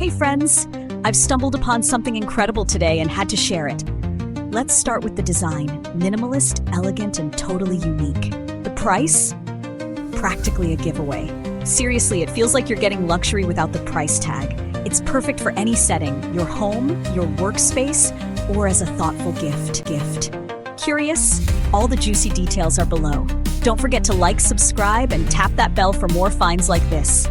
Hey friends, I've stumbled upon something incredible today and had to share it. Let's start with the design. Minimalist, elegant, and totally unique. The price? Practically a giveaway. Seriously, it feels like you're getting luxury without the price tag. It's perfect for any setting, your home, your workspace, or as a thoughtful gift. Curious? All the juicy details are below. Don't forget to like, subscribe, and tap that bell for more finds like this.